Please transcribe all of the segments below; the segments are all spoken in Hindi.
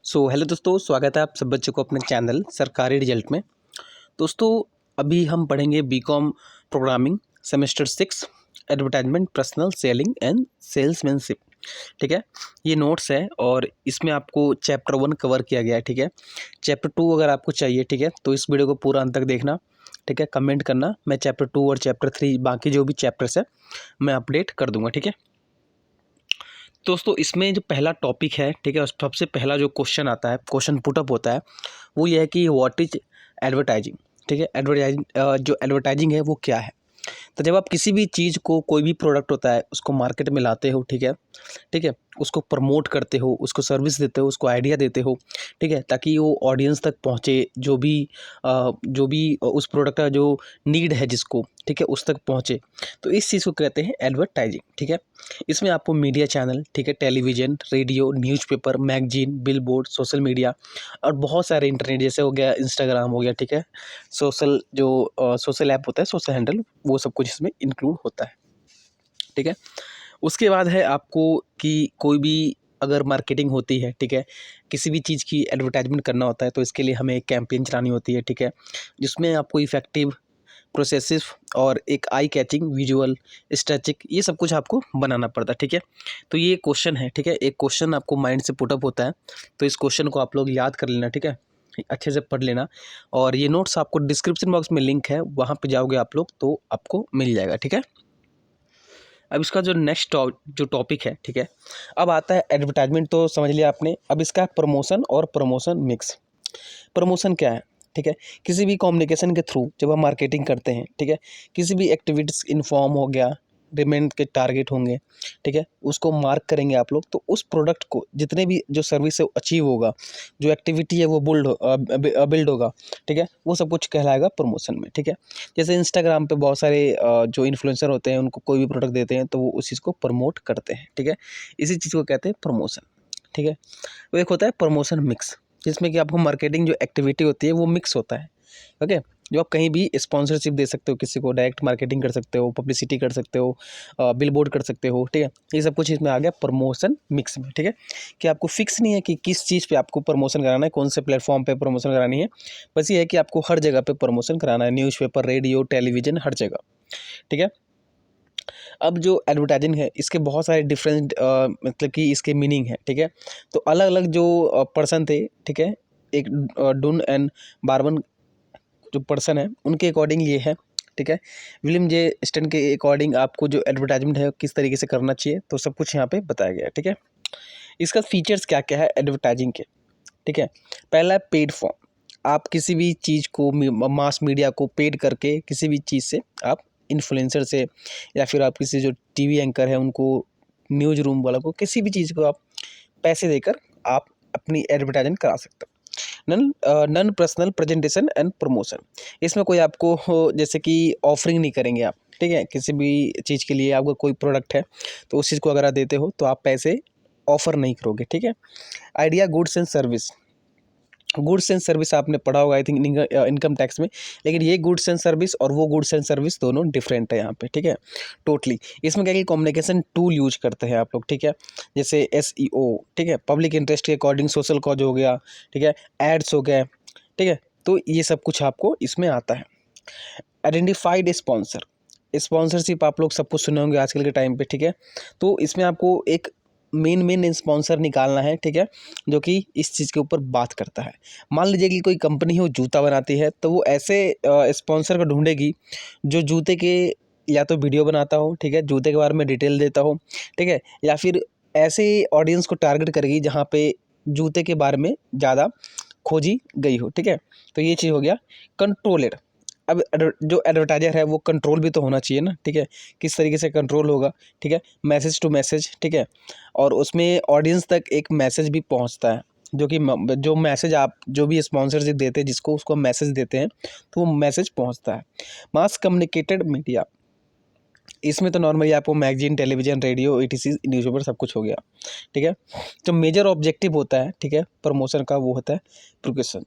हेलो दोस्तों, स्वागत है आप सब बच्चों को अपने चैनल सरकारी रिजल्ट में। दोस्तों, अभी हम पढ़ेंगे BCom programming semester 6 advertisement personal selling and salesmanship. ठीक है, ये नोट्स है और इसमें आपको चैप्टर 1 कवर किया गया है। ठीक है, चैप्टर 2 अगर आपको चाहिए, ठीक है, तो इस वीडियो को पूरा अंत तक देखना। ठीक है, कमेंट करना, मैं चैप्टर 2 और चैप्टर 3 बाकी जो भी चैप्टर्स है मैं अपडेट कर दूंगा। ठीक है दोस्तों, इसमें जो पहला टॉपिक है, ठीक है, सबसे पहला जो क्वेश्चन आता है, क्वेश्चन पुटअप होता है, वो ये है कि व्हाट इज एडवर्टाइजिंग। ठीक है, एडवर्टाइजिंग जो एडवर्टाइजिंग है वो क्या है। तो जब आप किसी भी चीज़ को, कोई भी प्रोडक्ट होता है, उसको मार्केट में लाते हो, ठीक है, उसको प्रमोट करते हो, उसको सर्विस देते हो, उसको आइडिया देते हो, ठीक है, ताकि वो ऑडियंस तक पहुँचे, जो भी उस प्रोडक्ट का जो नीड है जिसको, ठीक है, उस तक पहुँचे, तो इस चीज़ को कहते हैं एडवर्टाइजिंग। ठीक है, इसमें आपको मीडिया चैनल, ठीक है, television, radio, newspaper, magazine, billboard, social media और बहुत सारे इंटरनेट जैसे हो गया, इंस्टाग्राम हो गया, ठीक है, सोशल ऐप होता है, सोशल हैंडल, वो सब कुछ इसमें इंक्लूड होता है। ठीक है, उसके बाद है आपको कि कोई भी अगर मार्केटिंग होती है, ठीक है, किसी भी चीज़ की एडवर्टाइजमेंट करना होता है, तो इसके लिए हमें एक कैंपेन चलानी होती है। ठीक है, जिसमें आपको इफेक्टिव, प्रोसेसिव और एक आई कैचिंग विजुअल, स्टैटिक, ये सब कुछ आपको बनाना पड़ता है। ठीक है, तो ये क्वेश्चन है। ठीक है, एक क्वेश्चन आपको माइंड से पुटअप होता है, तो इस क्वेश्चन को आप लोग याद कर लेना। ठीक है, अच्छे से पढ़ लेना और ये नोट्स आपको डिस्क्रिप्शन बॉक्स में लिंक है, वहाँ पे जाओगे आप लोग तो आपको मिल जाएगा। ठीक है, अब इसका जो नेक्स्ट जो टॉपिक है, ठीक है, अब आता है एडवर्टाइजमेंट, तो समझ लिया आपने। अब इसका प्रमोशन और प्रमोशन मिक्स। प्रमोशन क्या है, ठीक है, किसी भी कम्युनिकेशन के थ्रू जब हम मार्केटिंग करते हैं, ठीक है, किसी भी एक्टिविटीज़ इन्फॉर्म हो गया, डिमांड के टारगेट होंगे, ठीक है, उसको मार्क करेंगे आप लोग, तो उस प्रोडक्ट को जितने भी जो सर्विस है अचीव होगा, जो एक्टिविटी है वो बिल्ड होगा, ठीक है, वो सब कुछ कहलाएगा प्रमोशन में। ठीक है, जैसे इंस्टाग्राम पे बहुत सारे जो इन्फ्लुएंसर होते हैं, उनको कोई भी प्रोडक्ट देते हैं तो वो उस चीज़ को प्रमोट करते हैं। ठीक है, इसी चीज़ को कहते हैं प्रमोशन। ठीक है, वो एक होता है प्रमोशन मिक्स, जिसमें कि आपको मार्केटिंग जो एक्टिविटी होती है वो मिक्स होता है। ओके, जो आप कहीं भी स्पॉन्सरशिप दे सकते हो, किसी को डायरेक्ट मार्केटिंग कर सकते हो, पब्लिसिटी कर सकते हो, बिलबोर्ड कर सकते हो। ठीक है, ये सब कुछ इसमें आ गया प्रमोशन मिक्स में। ठीक है, कि आपको फिक्स नहीं है कि किस चीज़ पे आपको प्रमोशन कराना है, कौन से प्लेटफॉर्म पे प्रमोशन करानी है, बस ये है कि आपको हर जगह पे प्रमोशन कराना है, न्यूज़पेपर, रेडियो, टेलीविजन, हर जगह। ठीक है, अब जो एडवर्टाइजिंग है, इसके बहुत सारे डिफरेंट मतलब कि इसके मीनिंग है। ठीक है, तो अलग अलग जो पर्सन थे, ठीक है, एक डुन एंड बार्बन जो पर्सन है, उनके अकॉर्डिंग ये है। ठीक है, विलियम जे स्टन के अकॉर्डिंग आपको जो एडवर्टाइजमेंट है किस तरीके से करना चाहिए, तो सब कुछ यहाँ पे बताया गया है। ठीक है, इसका फीचर्स क्या क्या है एडवर्टाइजिंग के। ठीक है, पहला है पेड फॉर्म। आप किसी भी चीज़ को, मास मीडिया को पेड करके किसी भी चीज़ से आप, इन्फ्लुएंसर से या फिर आप किसी जो टीवी एंकर है उनको, न्यूज़ रूम वाला को, किसी भी चीज़ को आप पैसे देकर आप अपनी एडवर्टाइजमेंट करा सकते हो। Non personal presentation and promotion, इसमें कोई आपको जैसे कि ऑफरिंग नहीं करेंगे आप। ठीक है, किसी भी चीज़ के लिए आपका कोई प्रोडक्ट है तो उस चीज़ को अगर आप देते हो तो आप पैसे ऑफर नहीं करोगे। ठीक है, idea goods and service. Goods and service आपने पढ़ा होगा आई थिंक इनकम टैक्स में, लेकिन ये गुड्स एंड सर्विस और वो गुड्स एंड सर्विस दोनों डिफरेंट है यहाँ पे। ठीक है, टोटली इसमें क्या है कि कम्युनिकेशन टूल यूज करते हैं आप लोग। ठीक है, जैसे SEO, ठीक है, पब्लिक इंटरेस्ट के अकॉर्डिंग सोशल कॉज हो गया, ठीक है, एड्स हो गए, ठीक है, तो ये सब कुछ आपको इसमें आता है। आइडेंटिफाइड स्पॉन्सर, स्पॉन्सरशिप आप लोग सब कुछ सुने होंगे आजकल के टाइम पे। ठीक है, तो इसमें आपको एक मेन स्पॉन्सर निकालना है, ठीक है, जो कि इस चीज़ के ऊपर बात करता है। मान लीजिए कि कोई कंपनी हो जूता बनाती है, तो वो ऐसे स्पॉन्सर को ढूंढेगी जो जूते के या तो वीडियो बनाता हो, ठीक है, जूते के बारे में डिटेल देता हो, ठीक है, या फिर ऐसे ऑडियंस को टारगेट करेगी जहाँ पे जूते के बारे में ज़्यादा खोजी गई हो। ठीक है, तो ये चीज़ हो गया कंट्रोलर। अब जो एडवर्टाइजर है वो कंट्रोल भी तो होना चाहिए ना। ठीक है, किस तरीके से कंट्रोल होगा, ठीक है, मैसेज टू मैसेज, ठीक है, और उसमें ऑडियंस तक एक मैसेज भी पहुंचता है, जो कि जो मैसेज आप जो भी स्पॉन्सरशिप देते हैं जिसको, उसको मैसेज देते हैं तो वो मैसेज पहुंचता है। मास कम्युनिकेटेड मीडिया, इसमें तो नॉर्मली आपको magazine, television, radio, ETC, newspaper सब कुछ हो गया। ठीक है, जो मेजर ऑब्जेक्टिव होता है, ठीक है, प्रमोशन का, वो होता है प्रोक्यूशन।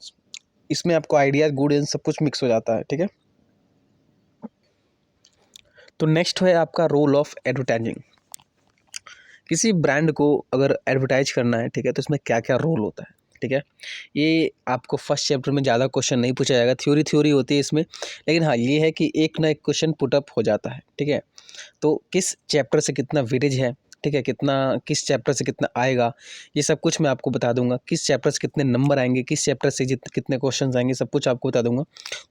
इसमें आपको आइडियाज, गुड एंड सब कुछ मिक्स हो जाता है। ठीक है, तो नेक्स्ट है आपका रोल ऑफ एडवर्टाइजिंग। किसी ब्रांड को अगर एडवर्टाइज करना है, ठीक है, तो इसमें क्या क्या रोल होता है। ठीक है। ये आपको फर्स्ट चैप्टर में ज़्यादा क्वेश्चन नहीं पूछा जाएगा, थ्योरी होती है इसमें, लेकिन हाँ ये है कि एक ना एक क्वेश्चन पुट अप हो जाता है, ठीक है। तो किस चैप्टर से कितना वेटेज है, ठीक है, कितना किस चैप्टर से कितना आएगा, ये सब कुछ मैं आपको बता दूंगा। किस चैप्टर से कितने नंबर आएंगे, किस चैप्टर से कितने क्वेश्चन आएंगे, सब कुछ आपको बता दूंगा।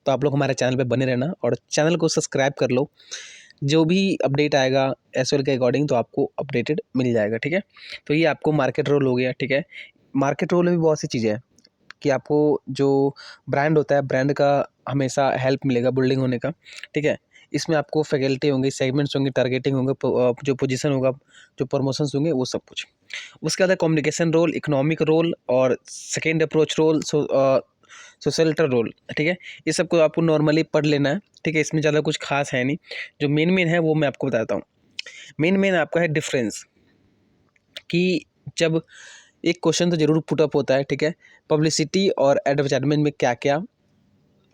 तो आप लोग हमारे चैनल पे बने रहना और चैनल को सब्सक्राइब कर लो। जो भी अपडेट आएगा एसएल के अकॉर्डिंग तो आपको अपडेटेड मिल जाएगा, ठीक है। तो ये आपको मार्केट रोल हो गया, ठीक है। मार्केट रोल में भी बहुत सी चीज़ें हैं कि आपको जो ब्रांड होता है, ब्रांड का हमेशा हेल्प मिलेगा बिल्डिंग होने का, ठीक है। इसमें आपको फैकल्टी होंगी, सेगमेंट्स होंगे, टारगेटिंग होंगे, जो पोजीशन होगा, जो प्रमोशंस होंगे, वो सब कुछ। उसके बाद है कम्युनिकेशन रोल, इकोनॉमिक रोल और सेकेंड अप्रोच रोल, सोशलिटर रोल, ठीक है। ये सब को आपको नॉर्मली पढ़ लेना है, ठीक है। इसमें ज़्यादा कुछ खास है नहीं, जो मेन है वो मैं आपको बताता हूँ। मेन आपका है डिफरेंस, कि जब एक क्वेश्चन तो जरूर पुटअप होता है, ठीक है, पब्लिसिटी और एडवर्टाइजमेंट में क्या क्या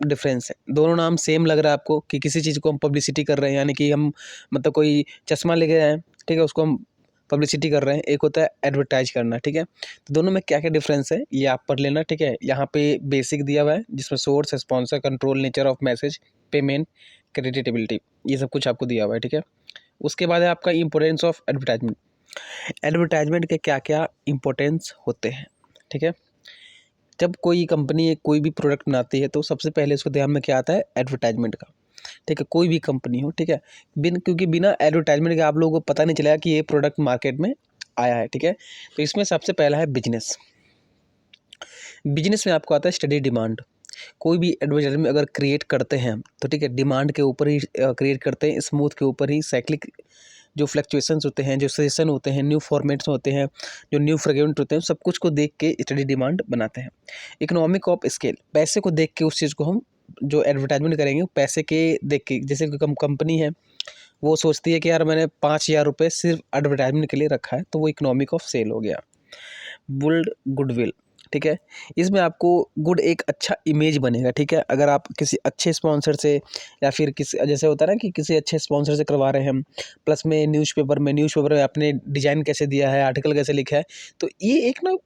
डिफरेंस है। दोनों नाम सेम लग रहा है आपको कि किसी चीज़ को हम पब्लिसिटी कर रहे हैं, यानी कि हम मतलब कोई चश्मा ले गए हैं, ठीक है, उसको हम पब्लिसिटी कर रहे हैं। एक होता है एडवर्टाइज करना, ठीक है। तो दोनों में क्या क्या डिफरेंस है ये आप पढ़ लेना, ठीक है। यहाँ पे बेसिक दिया हुआ है जिसमें source, sponsor, control, nature of message, payment, creditability, ये सब कुछ आपको दिया हुआ है, ठीक है। उसके बाद है आपका इंपॉर्टेंस ऑफ एडवर्टाइजमेंट। एडवर्टाइजमेंट के क्या क्या इंपॉर्टेंस होते हैं, ठीक है। जब कोई कंपनी कोई भी प्रोडक्ट बनाती है तो सबसे पहले उसको ध्यान में क्या आता है, एडवर्टाइजमेंट का, ठीक है। कोई भी कंपनी हो, ठीक है, क्योंकि बिना एडवर्टाइजमेंट के आप लोगों को पता नहीं चलेगा कि ये प्रोडक्ट मार्केट में आया है, ठीक है। तो इसमें सबसे पहला है बिजनेस। बिजनेस में आपको आता है स्टडी डिमांड। कोई भी एडवर्टाइजमेंट अगर क्रिएट करते हैं तो ठीक है, डिमांड के ऊपर ही क्रिएट करते हैं, स्मूथ के ऊपर ही, साइक्लिक जो फ्लक्चुएशंस होते हैं, जो सजेशन होते हैं, न्यू फॉर्मेट्स होते हैं, जो न्यू फ्रेगमेंट होते हैं, सब कुछ को देख के स्टडी डिमांड बनाते हैं। इकोनॉमिक ऑफ स्केल, पैसे को देख के उस चीज़ को हम जो एडवर्टाइजमेंट करेंगे पैसे के देख के, जैसे कोई कंपनी है वो सोचती है कि यार मैंने 5,000 रुपये सिर्फ एडवर्टाइजमेंट के लिए रखा है, तो वो इकोनॉमिक ऑफ सेल हो गया। बुल्ड गुडविल, ठीक है, इसमें आपको गुड एक अच्छा इमेज बनेगा, ठीक है। अगर आप किसी अच्छे स्पॉन्सर से या फिर किसी जैसे होता है ना कि किसी अच्छे स्पॉन्सर से करवा रहे हैं हम, प्लस में न्यूज़पेपर में आपने डिज़ाइन कैसे दिया है, आर्टिकल कैसे लिखा है, तो ये एक ना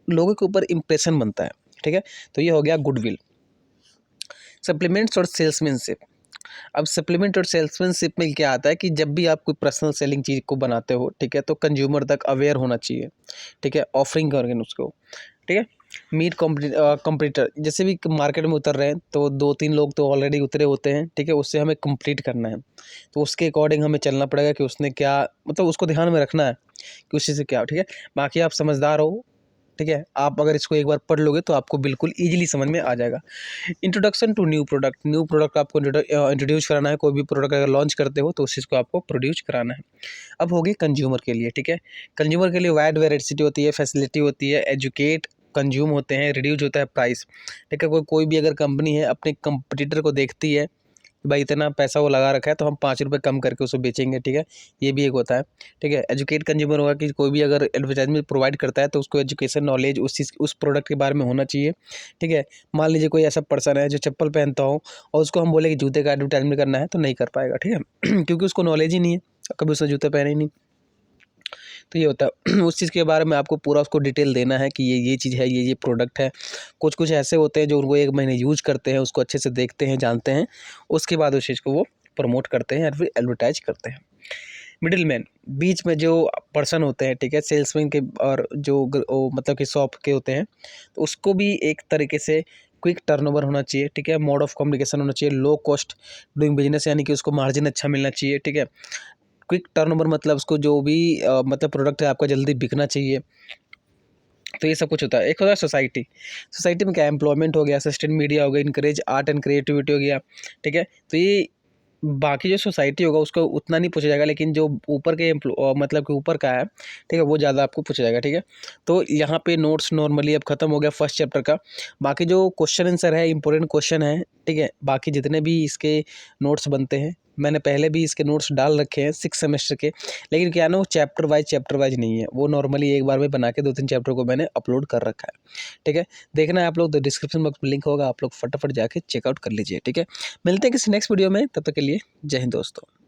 लोगों के ऊपर इम्प्रेशन बनता है, ठीक है। तो ये हो गया गुडविल। सप्लीमेंट्स और सेल्समैनशिप। अब सप्लीमेंट और सेल्समैनशिप में क्या आता है कि जब भी आप कोई पर्सनल सेलिंग चीज़ को बनाते हो, ठीक है, तो कंज्यूमर तक अवेयर होना चाहिए, ठीक है, ऑफरिंग करके उसको, ठीक है। मीट कॉम्पिटिटर, जैसे भी मार्केट में उतर रहे हैं तो 2-3 लोग तो ऑलरेडी उतरे होते हैं, ठीक है, उससे हमें कंप्लीट करना है, तो उसके अकॉर्डिंग हमें चलना पड़ेगा कि उसने क्या, मतलब उसको ध्यान में रखना है कि उस चीज़ से क्या हो, ठीक है। बाकी आप समझदार हो, ठीक है, आप अगर इसको एक बार पढ़ लोगे तो आपको बिल्कुल ईजिली समझ में आ जाएगा। इंट्रोडक्शन टू न्यू प्रोडक्ट आपको इंट्रोड्यूस कराना है। कोई भी प्रोडक्ट अगर लॉन्च करते हो तो उस चीज़ को आपको प्रोड्यूस कराना है। अब होगी कंज्यूमर के लिए, ठीक है। कंज्यूमर के लिए वाइड वेराइटी होती है, फैसिलिटी होती है, एजुकेट, कंज्यूम होते हैं, रिड्यूस होता है प्राइस, ठीक है। कोई भी अगर कंपनी है अपने कंपटीटर को देखती है कि भाई इतना पैसा वो लगा रखा है तो हम 5 रुपये कम करके उसको बेचेंगे, ठीक है, ये भी एक होता है, ठीक है। एजुकेट कंज्यूमर होगा कि कोई भी अगर एडवर्टाइजमेंट प्रोवाइड करता है तो उसको एजुकेशन नॉलेज उस चीज़ उस प्रोडक्ट के बारे में होना चाहिए, ठीक है। मान लीजिए कोई ऐसा पर्सन है जो चप्पल पहनता हो और उसको हम बोले कि जूते का एडवर्टाइजमेंट करना है तो नहीं कर पाएगा, ठीक है क्योंकि उसको नॉलेज ही नहीं है, कभी उसने जूते पहने ही नहीं। तो ये होता है उस चीज़ के बारे में आपको पूरा उसको डिटेल देना है कि ये चीज़ है, ये प्रोडक्ट है। कुछ ऐसे होते हैं जो उनको 1 महीने यूज करते हैं, उसको अच्छे से देखते हैं, जानते हैं, उसके बाद उस चीज़ को वो प्रमोट करते हैं या फिर एडवर्टाइज करते हैं। मिडिल मैन, बीच में जो पर्सन होते हैं, ठीक है, सेल्समैन के और जो मतलब कि शॉप के होते हैं, तो उसको भी एक तरीके से क्विक टर्नओवर होना चाहिए, ठीक है। मोड ऑफ कम्युनिकेशन होना चाहिए, लो कॉस्ट डूइंग बिजनेस, यानी कि उसको मार्जिन अच्छा मिलना चाहिए, ठीक है। क्विक टर्नओवर मतलब उसको जो भी मतलब प्रोडक्ट है आपका जल्दी बिकना चाहिए। तो ये सब कुछ होता है। एक होता है सोसाइटी में क्या, एम्प्लॉयमेंट हो गया, सस्टेन मीडिया हो गया, इनकरेज आर्ट एंड क्रिएटिविटी हो गया, ठीक है। तो ये बाकी जो सोसाइटी होगा उसको उतना नहीं पूछा जाएगा, लेकिन जो ऊपर के मतलब कि ऊपर का है, ठीक है, वो ज़्यादा आपको पूछा जाएगा, ठीक है। तो यहाँ पे नोट्स नॉर्मली अब खत्म हो गया फर्स्ट चैप्टर का। बाकी जो क्वेश्चन आंसर है, इंपॉर्टेंट क्वेश्चन है, ठीक है। बाकी जितने भी इसके नोट्स बनते हैं मैंने पहले भी इसके नोट्स डाल रखे हैं 6 सेमेस्टर के, लेकिन क्या ना वो चैप्टर वाइज नहीं है, वो नॉर्मली एक बार में बना के 2-3 चैप्टर को मैंने अपलोड कर रखा है, ठीक है। देखना है आप लोग तो डिस्क्रिप्शन बॉक्स में लिंक होगा, आप लोग फटाफट जाके चेकआउट कर लीजिए, ठीक है। मिलते हैं किसी नेक्स्ट वीडियो में, तब तक के लिए जय हिंद दोस्तों।